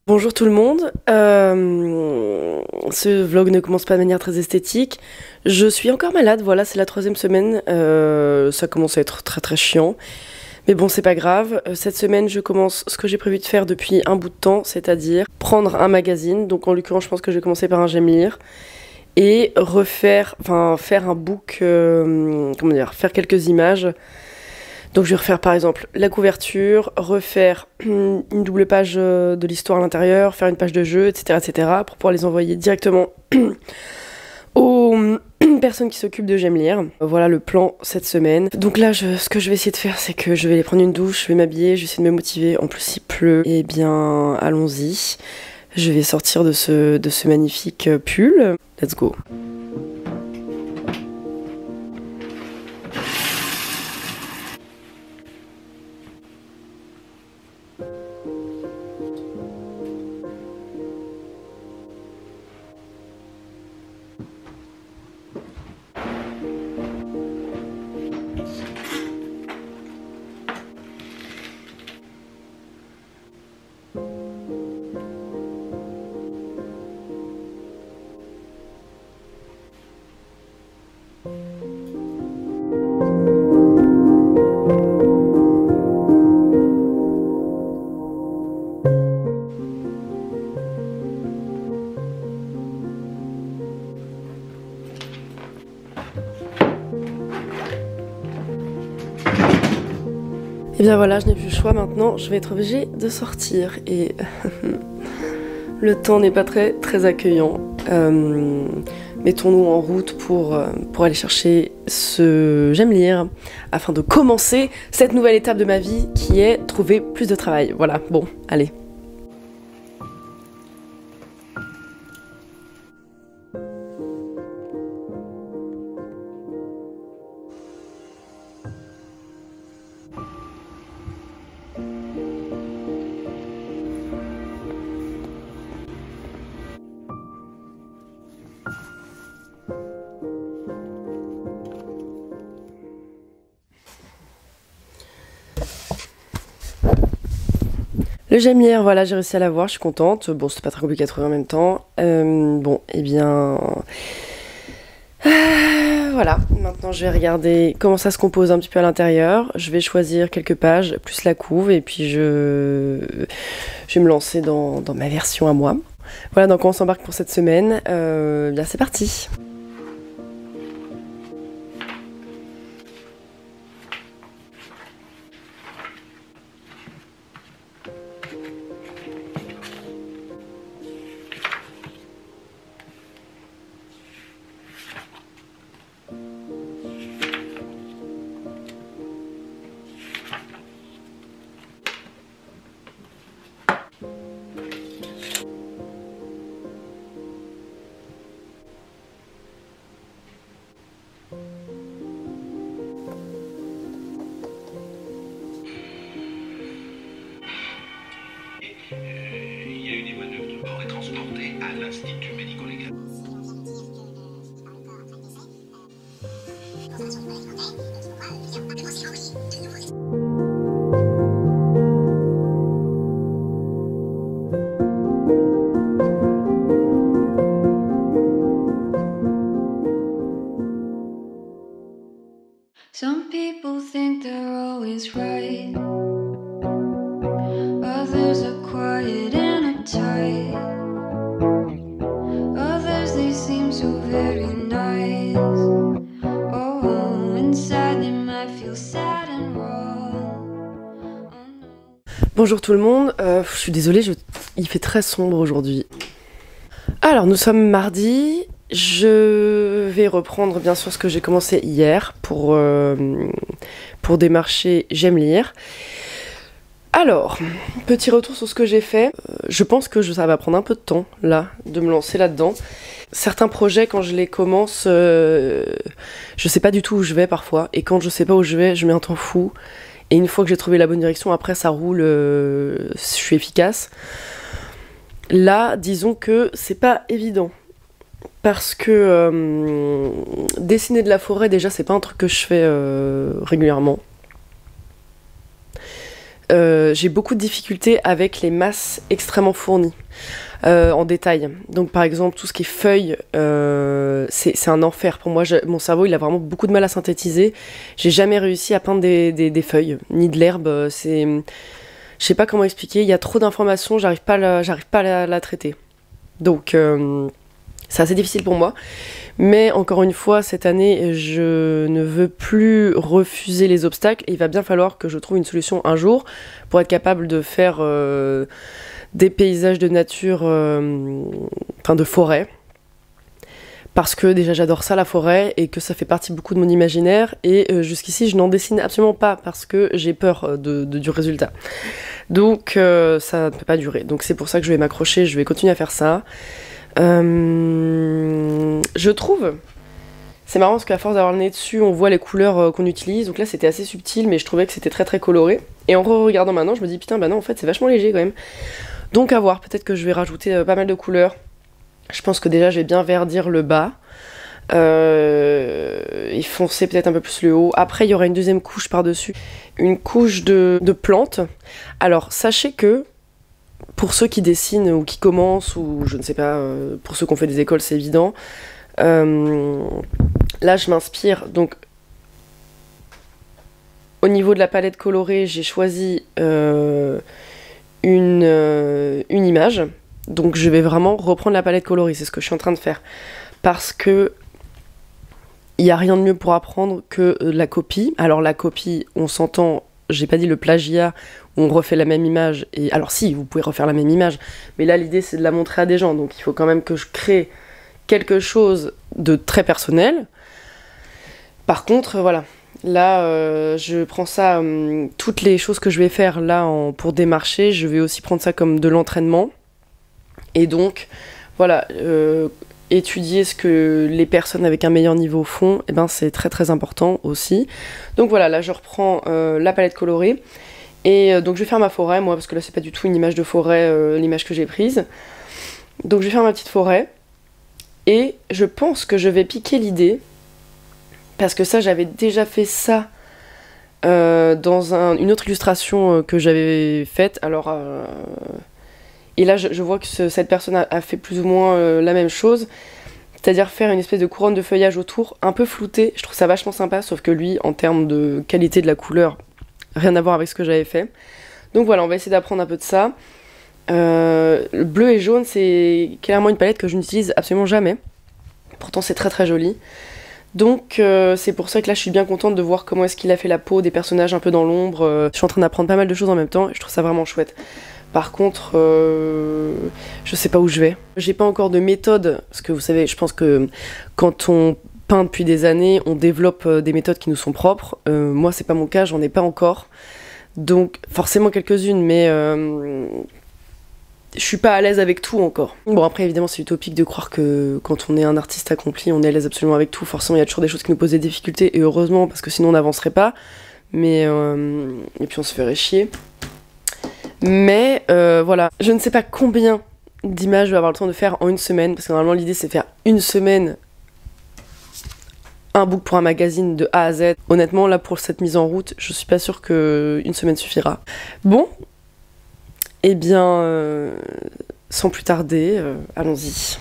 Bonjour tout le monde, ce vlog ne commence pas de manière très esthétique. Je suis encore malade, voilà, c'est la troisième semaine, ça commence à être très très chiant. Mais bon, c'est pas grave, cette semaine je commence ce que j'ai prévu de faire depuis un bout de temps, c'est-à-dire prendre un magazine, donc en l'occurrence je pense que je vais commencer par un J'aime lire, et faire un book, faire quelques images. Donc je vais refaire par exemple la couverture, refaire une double page de l'histoire à l'intérieur, faire une page de jeu, etc. pour pouvoir les envoyer directement aux personnes qui s'occupent de J'aime lire. Voilà le plan cette semaine. Donc là, ce que je vais essayer de faire, c'est que je vais aller prendre une douche, je vais m'habiller, je vais essayer de me motiver. En plus, il pleut. Eh bien, allons-y. Je vais sortir de ce magnifique pull. Let's go. Et bien voilà, je n'ai plus le choix maintenant, je vais être obligée de sortir et le temps n'est pas très accueillant. Mettons-nous en route pour aller chercher ce J'aime lire afin de commencer cette nouvelle étape de ma vie qui est trouver plus de travail. Voilà, bon, allez. Le J'aime lire, voilà, j'ai réussi à l'avoir, je suis contente. Bon, c'était pas très compliqué à trouver en même temps. Bon, eh bien... voilà, maintenant je vais regarder comment ça se compose un petit peu à l'intérieur. Je vais choisir quelques pages, plus la couve, et puis je vais me lancer dans ma version à moi. Voilà, donc on s'embarque pour cette semaine. Bien, c'est parti. Il y a eu des manœuvres de bord et transporté à l'Institut médico-légal. Some people think they're always right. Others are quiet and uptight. Others, they seem so very nice. Oh, inside they might feel sad and wrong. Oh, no. Bonjour tout le monde, je suis désolée, il fait très sombre aujourd'hui. Alors, nous sommes mardi. Je vais reprendre bien sûr ce que j'ai commencé hier pour démarcher J'aime lire. Alors, petit retour sur ce que j'ai fait. Je pense que ça va prendre un peu de temps, là, de me lancer là-dedans. Certains projets, quand je les commence, je sais pas du tout où je vais parfois. Et quand je sais pas où je vais, je mets un temps fou. Et une fois que j'ai trouvé la bonne direction, après ça roule, je suis efficace. Là, disons que c'est pas évident. Parce que dessiner de la forêt, déjà, c'est pas un truc que je fais régulièrement. j'ai beaucoup de difficultés avec les masses extrêmement fournies en détail. Donc par exemple tout ce qui est feuilles, c'est un enfer pour moi. Mon cerveau il a vraiment beaucoup de mal à synthétiser. J'ai jamais réussi à peindre des feuilles ni de l'herbe. Je sais pas comment expliquer. Il y a trop d'informations, j'arrive pas à la traiter. Donc c'est assez difficile pour moi. Mais encore une fois, cette année, je ne veux plus refuser les obstacles. Il va bien falloir que je trouve une solution un jour pour être capable de faire des paysages de nature, enfin de forêt. Parce que déjà j'adore ça, la forêt, et que ça fait partie beaucoup de mon imaginaire. Et jusqu'ici, je n'en dessine absolument pas parce que j'ai peur du résultat. Donc ça ne peut pas durer. Donc c'est pour ça que je vais m'accrocher, je vais continuer à faire ça. Je trouve, c'est marrant parce qu'à force d'avoir le nez dessus, on voit les couleurs qu'on utilise. Donc là, c'était assez subtil, mais je trouvais que c'était très très coloré. Et en regardant maintenant, je me dis putain, bah non, en fait, c'est vachement léger quand même. Donc à voir, peut-être que je vais rajouter pas mal de couleurs. Je pense que déjà, je vais bien verdir le bas. Et foncer peut-être un peu plus le haut. Après, il y aura une deuxième couche par-dessus, une couche de plantes. Alors, sachez que pour ceux qui dessinent ou qui commencent, ou je ne sais pas, pour ceux qui ont fait des écoles, c'est évident. Là, je m'inspire. Donc, au niveau de la palette colorée, j'ai choisi une image. Donc, je vais vraiment reprendre la palette colorée. C'est ce que je suis en train de faire. Parce que il n'y a rien de mieux pour apprendre que la copie. Alors, la copie, on s'entend, j'ai pas dit le plagiat, où on refait la même image. Et alors, si, vous pouvez refaire la même image. Mais là, l'idée, c'est de la montrer à des gens. Donc, il faut quand même que je crée quelque chose de très personnel. Par contre, voilà. Là, je prends ça, toutes les choses que je vais faire là pour démarcher, je vais aussi prendre ça comme de l'entraînement. Et donc, voilà, étudier ce que les personnes avec un meilleur niveau font, eh ben, c'est très très important aussi. Donc voilà, là je reprends la palette colorée. Et donc je vais faire ma forêt, moi, parce que là c'est pas du tout une image de forêt, l'image que j'ai prise. Donc je vais faire ma petite forêt. Et je pense que je vais piquer l'idée, parce que ça, j'avais déjà fait ça dans une autre illustration que j'avais faite. Alors, et là, je vois que cette personne a fait plus ou moins la même chose. C'est-à-dire faire une espèce de couronne de feuillage autour, un peu floutée. Je trouve ça vachement sympa, sauf que lui, en termes de qualité de la couleur, rien à voir avec ce que j'avais fait. Donc voilà, on va essayer d'apprendre un peu de ça. Le bleu et jaune, c'est clairement une palette que je n'utilise absolument jamais. Pourtant, c'est très très joli. Donc c'est pour ça que là, je suis bien contente de voir comment est-ce qu'il a fait la peau des personnages un peu dans l'ombre. Je suis en train d'apprendre pas mal de choses en même temps et je trouve ça vraiment chouette. Par contre, je sais pas où je vais. J'ai pas encore de méthode, parce que vous savez, je pense que quand on peint depuis des années, on développe des méthodes qui nous sont propres. Moi, c'est pas mon cas, j'en ai pas encore. Donc, forcément quelques-unes, mais je suis pas à l'aise avec tout encore. Bon, après, évidemment, c'est utopique de croire que quand on est un artiste accompli, on est à l'aise absolument avec tout. Forcément, il y a toujours des choses qui nous posent des difficultés, et heureusement, parce que sinon on n'avancerait pas. Mais, et puis on se ferait chier. Mais voilà, je ne sais pas combien d'images je vais avoir le temps de faire en une semaine, parce que normalement l'idée c'est de faire une semaine un book pour un magazine de A à Z. Honnêtement, là pour cette mise en route, je suis pas sûre qu'une semaine suffira. Bon, eh bien, sans plus tarder, allons-y.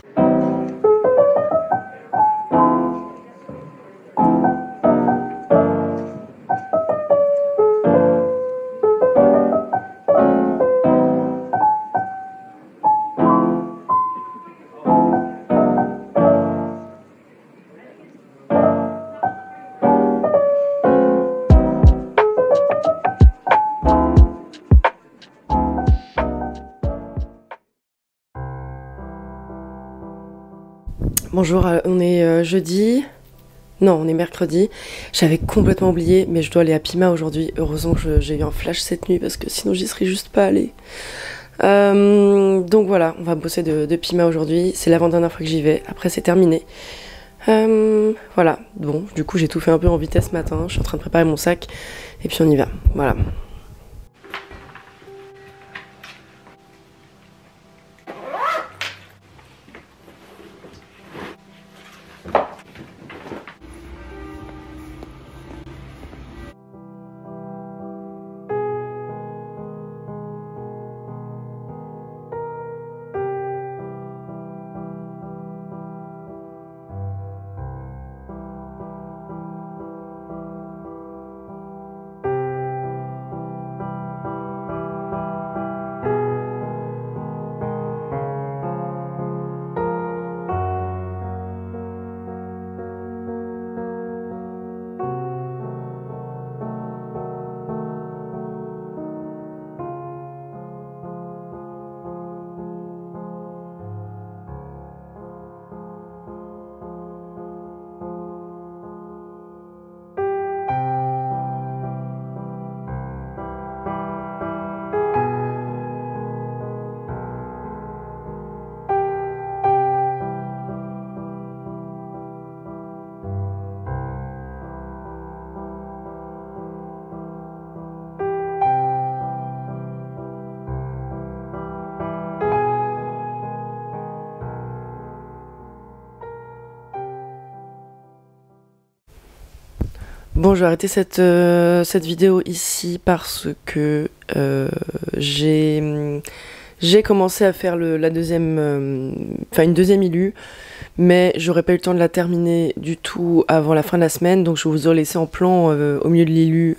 Bonjour, on est jeudi. Non, on est mercredi. J'avais complètement oublié, mais je dois aller à Pima aujourd'hui. Heureusement que j'ai eu un flash cette nuit, parce que sinon j'y serais juste pas allée. Donc voilà, on va bosser de Pima aujourd'hui. C'est l'avant-dernière fois que j'y vais. Après, c'est terminé. Voilà, bon, du coup j'ai tout fait un peu en vitesse ce matin. Je suis en train de préparer mon sac. Et puis on y va. Voilà. Bon, je vais arrêter cette vidéo ici parce que j'ai commencé à faire une deuxième ILU, mais j'aurais pas eu le temps de la terminer du tout avant la fin de la semaine, donc je vous ai laissé en plan au milieu de l'ILU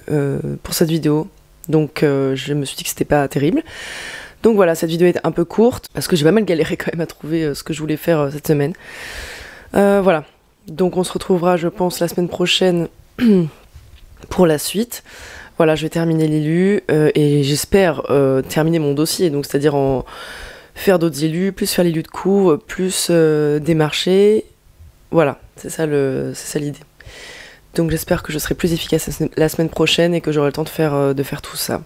pour cette vidéo. Donc je me suis dit que c'était pas terrible. Donc voilà, cette vidéo est un peu courte parce que j'ai pas mal galéré quand même à trouver ce que je voulais faire cette semaine. Voilà, donc on se retrouvera je pense la semaine prochaine pour la suite. Voilà, je vais terminer l'ILU et j'espère terminer mon dossier, donc c'est-à-dire faire d'autres ILU, plus faire l'ILU de cours, plus démarcher. Voilà, c'est ça l'idée. Donc j'espère que je serai plus efficace la semaine prochaine et que j'aurai le temps de faire tout ça.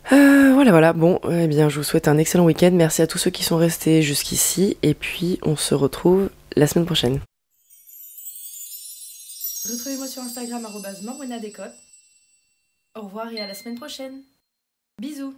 Voilà. Bon, eh bien, je vous souhaite un excellent week-end. Merci à tous ceux qui sont restés jusqu'ici. Et puis, on se retrouve la semaine prochaine. Retrouvez-moi sur Instagram @morwenadécote. Au revoir et à la semaine prochaine. Bisous.